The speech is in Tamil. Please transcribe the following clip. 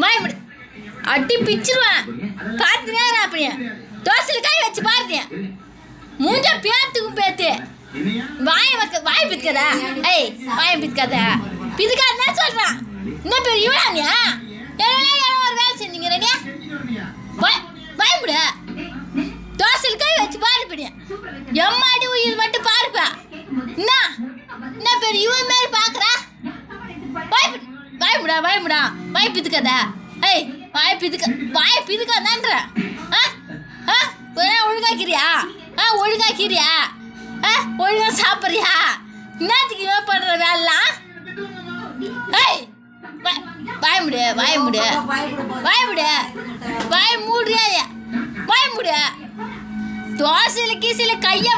வாய் முடி. அடி பிச்சிருவேன். பார்த்துனே அப்படியே தோசையில் காய் வச்சு பாருங்க. மூஞ்ச பேத்துக்கும் பேத்து வாய் பித்துக்கதா? ஏய் வாய் பித்துக்காத. பிதுக்காதுன்னா சொல்கிறான். இன்னும் பேர் இவனானியா? எல்லாம் ஒரு வேலை செஞ்சீங்க ரெடியா? வாய் முடி. தோசையில் காய் வச்சு பாருப்படியா. எம்மாடி உயிர் மட்டும் பாருப்பா. என்ன பேர் இவன் மாரி பார்க்குறா? வாய் முடா. வாய் பிதுக்காதா? ஏய் வாய் பிதுக்காதான்ற? ஒழுங்காக்கிறியா? ஒழுங்காக்கிறியா? ஒழுங்கா சாப்பிட்றியா? என்னத்துக்கு இவன் பண்ணுற வேலைலாம்? ஏய் வாய் மூடுறியா? வாய் மூடு. தோசையில் கீசையில் கையை